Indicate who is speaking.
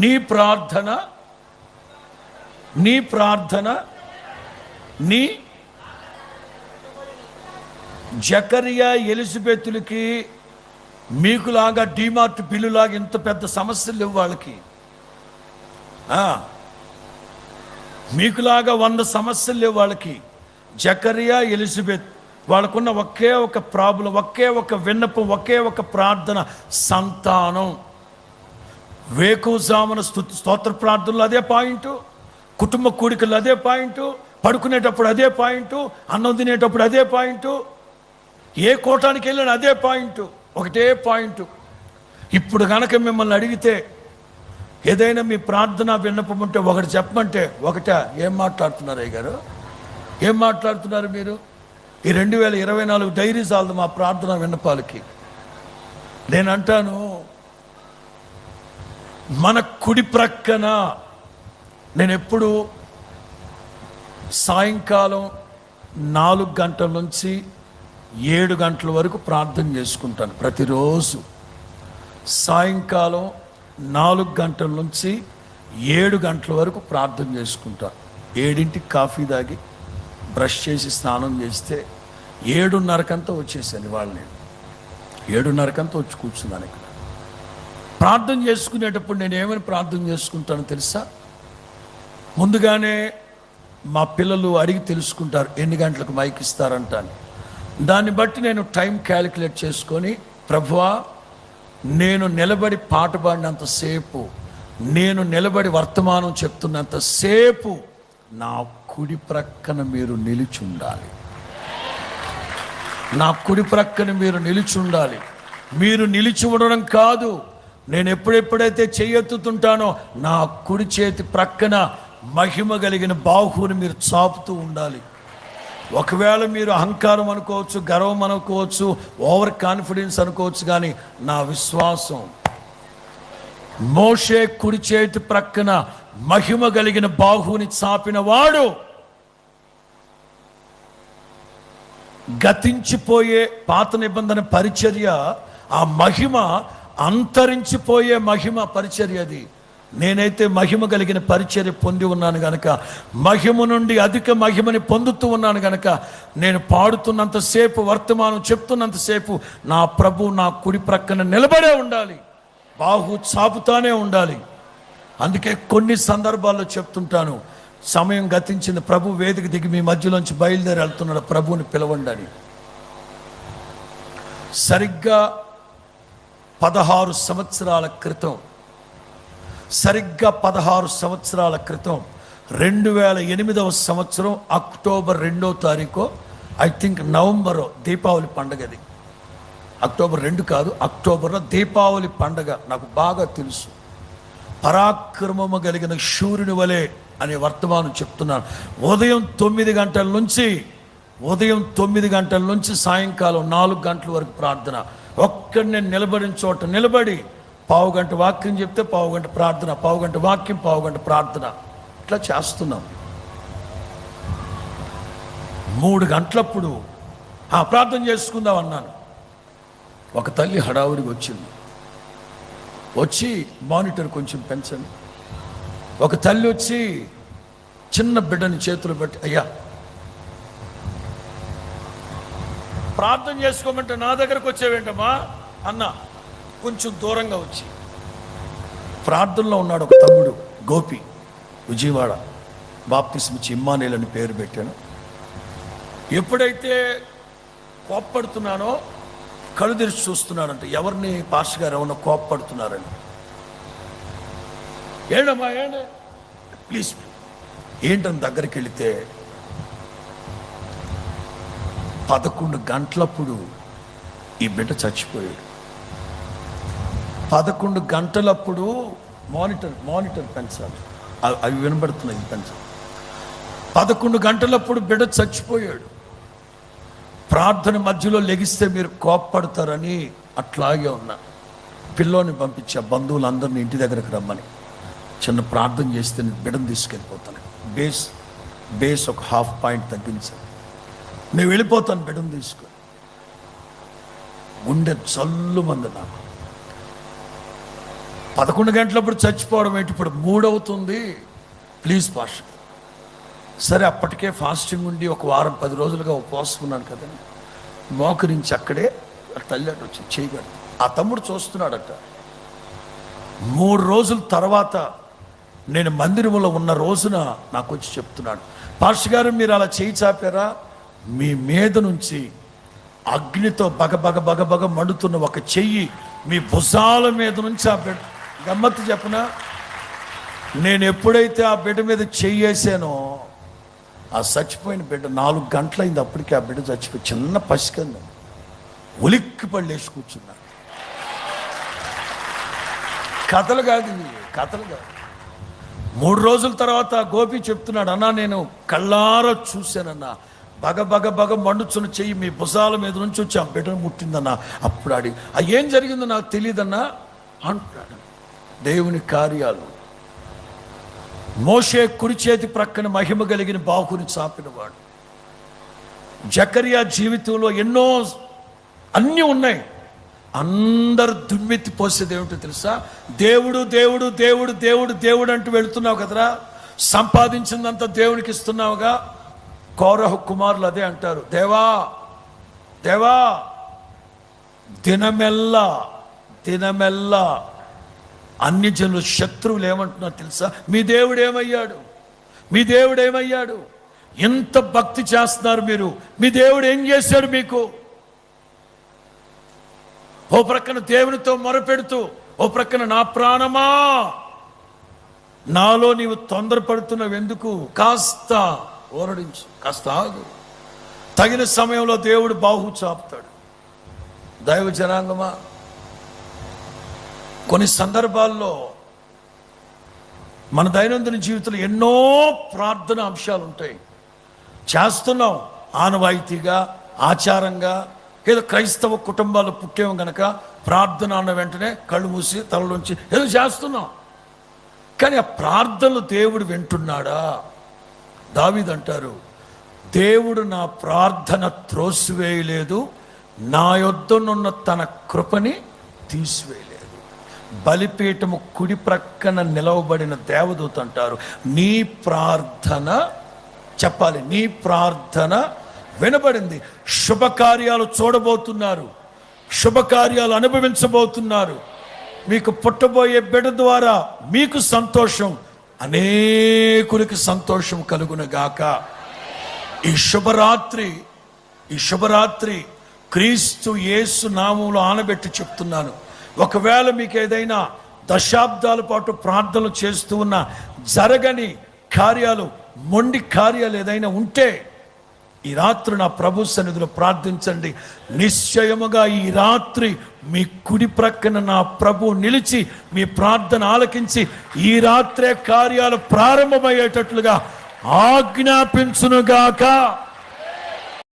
Speaker 1: నీ ప్రార్థన నీ జకరియా ఎలిజబెతులకి మీకులాగా డీమార్ట్ బిల్లులాగా ఇంత పెద్ద సమస్యలు లేవు వాళ్ళకి. మీకులాగా 100 సమస్యలు లేవు వాళ్ళకి. జకరియా ఎలిజబెత్ వాళ్ళకున్న ఒకే ఒక ప్రాబ్లం, ఒకే ఒక విన్నపం, ఒకే ఒక ప్రార్థన, సంతానం. వేకువజామున స్తోత్ర ప్రార్థనలు అదే పాయింట్, కుటుంబ కూడికలు అదే పాయింట్, పడుకునేటప్పుడు అదే పాయింట్, అన్నం తినేటప్పుడు అదే పాయింట్, ఏ కోటానికి వెళ్ళిన అదే పాయింట్, ఒకటే పాయింట్. ఇప్పుడు కనుక మిమ్మల్ని అడిగితే ఏదైనా మీ ప్రార్థన విన్నపం ఉంటే ఒకటి చెప్పమంటే ఒకటే. ఏం మాట్లాడుతున్నారు అయ్య గారు, ఏం మాట్లాడుతున్నారు మీరు? ఈ 2024 డైరీ చాలదు మా ప్రార్థన విన్నపాలకి. నేను అంటాను, మన కుడి ప్రక్కన నేను ఎప్పుడు సాయంకాలం 4 గంటల నుంచి 7 గంటల వరకు ప్రార్థన చేసుకుంటాను ప్రతిరోజు. సాయంకాలం 4 గంటల నుంచి 7 గంటల వరకు ప్రార్థన చేసుకుంటాను. 7ంటికి కాఫీ తాగి బ్రష్ చేసి స్నానం చేస్తే 7:30కంతా వచ్చేసాను. ఇవాళ నేను 7:30కంతా వచ్చి కూర్చున్నాను ఇక్కడ. ప్రార్థన చేసుకునేటప్పుడు నేను ఏమని ప్రార్థన చేసుకుంటానో తెలుసా? ముందుగానే మా పిల్లలు అడిగి తెలుసుకుంటారు ఎన్ని గంటలకు మైక్ ఇస్తారంట అని. దాన్ని బట్టి నేను టైం క్యాలిక్యులేట్ చేసుకొని, ప్రభువా నేను నిలబడి పాట పాడినంతసేపు, నేను నిలబడి వర్తమానం చెప్తున్నంతసేపు నా కుడి ప్రక్కన మీరు నిలిచి ఉండాలి. నా కుడి ప్రక్కన మీరు నిలిచి ఉండాలి. మీరు నిలిచి ఉండడం కాదు, నేను ఎప్పుడెప్పుడైతే చెయ్యెత్తుతుంటానో నా కుడి చేతి ప్రక్కన మహిమ కలిగిన బాహువుని మీరు చాపుతూ ఉండాలి. ఒకవేళ మీరు అహంకారం అనుకోవచ్చు, గర్వం అనుకోవచ్చు, ఓవర్ కాన్ఫిడెన్స్ అనుకోవచ్చు, కానీ నా విశ్వాసం మోషే కుడి చేతి ప్రక్కన మహిమ కలిగిన బాహువుని చాపిన వాడు గతించిపోయే పాత నిబంధన పరిచర్య, ఆ మహిమ అంతరించిపోయే మహిమ పరిచర్య అది. నేనైతే మహిమ కలిగిన పరిచర్య పొంది ఉన్నాను గనక, మహిమ నుండి అధిక మహిమని పొందుతూ ఉన్నాను గనక, నేను పాడుతున్నంతసేపు, వర్తమానం చెప్తున్నంతసేపు నా ప్రభు నా కుడి ప్రక్కన నిలబడే ఉండాలి, బాహు చాపుతానే ఉండాలి. అందుకే కొన్ని సందర్భాల్లో చెప్తుంటాను, సమయం గతించింది, ప్రభు వేదిక దిగి మీ మధ్యలోంచి బయలుదేరి వెళ్తున్నాడు, ప్రభువుని పిలవండి అని. సరిగ్గా 16 సంవత్సరాల క్రితం, సరిగ్గా 16 సంవత్సరాల క్రితం 2008వ సంవత్సరం అక్టోబర్ 2వ తారీఖు, ఐ థింక్ నవంబర్, దీపావళి పండగది. అక్టోబర్ 2 కాదు, అక్టోబర్లో దీపావళి పండగ. నాకు బాగా తెలుసు. పరాక్రమము కలిగిన శూరుని వలె అనే వర్తమానం చెప్తున్నాను. ఉదయం 9 గంటల నుంచి సాయంకాలం 4 గంటల వరకు ప్రార్థన. ఒక్కడి నేను నిలబడిన చోట నిలబడి 1/2 గంట వాక్యం చెప్తే 1/2 గంట ప్రార్థన, 1/2 గంట వాక్యం, 1/2 గంట ప్రార్థన, ఇట్లా చేస్తున్నాం. 3 గంటలప్పుడు ప్రార్థన చేసుకుందాం అన్నాను. ఒక తల్లి హడావుడికి వచ్చింది. వచ్చి మానిటర్ కొంచెం పెంచండి. ఒక తల్లి వచ్చి చిన్న బిడ్డని చేతులు పెట్టి, అయ్యా ప్రార్థన చేసుకోమంటే నా దగ్గరకు వచ్చేవేంటమ్మా అన్న. కొంచెం దూరంగా వచ్చి ప్రార్థనలో ఉన్నాడు ఒక తమ్ముడు, గోపి, విజయవాడ, బాప్తిస్మ ఇచ్చి ఇమ్మానుయేల్ అని పేరు పెట్టాను. ఎప్పుడైతే కోప్పడుతున్నానో కళ్ళు తెరిచి చూస్తున్నాడంట, ఎవరిని పాస్టర్ గారు ఏమన్నా కోప్పడుతున్నారని. ఏంటమ్మా ప్లీజ్ ఏంటని దగ్గరికి వెళితే 11 గంటలప్పుడు ఈ బిడ్డ చచ్చిపోయాడు. 11 గంటలప్పుడు మానిటర్ పెంచాలి, అవి వినబడుతున్నాయి, పెంచాలి. 11 గంటలప్పుడు బిడ్డ చచ్చిపోయాడు. ప్రార్థన మధ్యలో లెగిస్తే మీరు కోప్పడతారని అట్లాగే ఉన్నా. పిల్లోని పంపించా, బంధువులందరినీ ఇంటి దగ్గరకు రమ్మని. చిన్న ప్రార్థన చేస్తే నేను బిడ్డను తీసుకెళ్ళిపోతాను. బేస్ ఒక 1/2 పాయింట్ తగ్గించాను. నేను వెళ్ళిపోతాను బిడ్డను తీసుకొని. గుండె జల్లుమంది నాకు. 11 గంటలప్పుడు చచ్చిపోవడం ఏంటి, ఇప్పుడు 3 అవుతుంది, ప్లీజ్ పాస్టర్. సరే, అప్పటికే ఫాస్టింగ్ ఉండి ఒక వారం 10 రోజులుగా ఉపవాసం ఉన్నాను కదండి. మోకరించి అక్కడే తల్లి అటు వచ్చి చేయగలరు. ఆ తమ్ముడు చూస్తున్నాడట. 3 రోజుల తర్వాత నేను మందిరంలో ఉన్న రోజున నాకు వచ్చి చెప్తున్నాడు, పాస్టర్ గారు మీరు అలా చేయి చాపారా, మీ మీద నుంచి అగ్నితో బగ మండుతున్న ఒక చెయ్యి మీ భుజాల మీద నుంచి ఆ బిడ్డ, గమ్మత్తు చెప్పనా, నేను ఎప్పుడైతే ఆ బిడ్డ మీద చెయ్యేసానో ఆ చచ్చిపోయిన బిడ్డ 4 గంటలైంది, అప్పటికి ఆ బిడ్డ చచ్చిపోయి చిన్న పసికంది ఉలిక్కి పళ్ళేసి కూర్చున్నాడు. కథలు కాదు ఇవి, కథలు కాదు. 3 రోజుల తర్వాత గోపి చెప్తున్నాడు, అన్నా నేను కళ్ళారా చూశానన్నా, బగ మండుచున్న చెయ్యి మీ భుజాల మీద నుంచి వచ్చి ఆ బిడ్డను ముట్టిందన్నా. అప్పుడు ఆడి ఏం జరిగిందో నాకు తెలియదన్నా అంటున్నాడు. దేవుని కార్యాలు. మోషే కుడి చేతి ప్రక్కన మహిమ కలిగిన బాహుని చాపినవాడు. జకరియా జీవితంలో ఎన్నో అన్నీ ఉన్నాయి. అందరు దుమ్మెత్తి పోసేది ఏమిటో తెలుసా, దేవుడు దేవుడు దేవుడు దేవుడు దేవుడు అంటూ వెళుతున్నావు కదరా, సంపాదించిందంతా దేవునికి ఇస్తున్నావుగా. కోరహు కుమారులు అదే అంటారు, దేవా దేవా దినమెల్లా అన్ని జనులు శత్రువులు ఏమంటున్నారు తెలుసా, మీ దేవుడు ఏమయ్యాడు, మీ దేవుడు ఏమయ్యాడు, ఎంత భక్తి చేస్తున్నారు మీరు, మీ దేవుడు ఏం చేశాడు మీకు. ఓ ప్రక్కన దేవునితో మొరపెడుతూ, ఓ ప్రక్కన నా ప్రాణమా నాలో నీవు తొందరపడుతున్నావు ఎందుకు, కాస్త ఓరడించు, కాస్త ఆగు, తగిన సమయంలో దేవుడు బాహు చాపుతాడు. దైవ జనాంగమా, కొన్ని సందర్భాల్లో మన దైనందిన జీవితంలో ఎన్నో ప్రార్థన అంశాలు ఉంటాయి. చేస్తున్నాం ఆనవాయితీగా, ఆచారంగా, ఏదో క్రైస్తవ కుటుంబాలు పుట్టేమో గనక ప్రార్థన అన్న వెంటనే కళ్ళు మూసి తలలోంచి ఏదో చేస్తున్నాం. కానీ ఆ ప్రార్థనలు దేవుడు వింటున్నాడా? దావీదు అంటారు, దేవుడు నా ప్రార్థన త్రోసివేయలేదు, నా యొద్దనున్న తన కృపని తీసివేయలేదు. బలిపీఠము కుడి ప్రక్కన నిలవబడిన దేవదూత అంటారు, నీ ప్రార్థన చెప్పాలి, నీ ప్రార్థన వినబడింది. శుభకార్యాలు చూడబోతున్నారు, శుభకార్యాలు అనుభవించబోతున్నారు. మీకు పుట్టబోయే బిడ్డ ద్వారా మీకు సంతోషం, అనేకులకి సంతోషం కలుగునగాక. ఈ శుభరాత్రి క్రీస్తు యేసు నామములో ఆనబెట్టి చెప్తున్నాను. ఒకవేళ మీకు ఏదైనా దశాబ్దాల పాటు ప్రార్థనలు చేస్తూ ఉన్న జరగని కార్యాలు, మొండి కార్యాలు ఏదైనా ఉంటే ఈ రాత్రి నా ప్రభు సన్నిధిలో ప్రార్థించండి. నిశ్చయముగా ఈ రాత్రి మీ కుడి ప్రక్కన నా ప్రభు నిలిచి మీ ప్రార్థన ఆలకించి ఈ రాత్రే కార్యాలు ప్రారంభమయ్యేటట్లుగా ఆజ్ఞాపించునుగాక.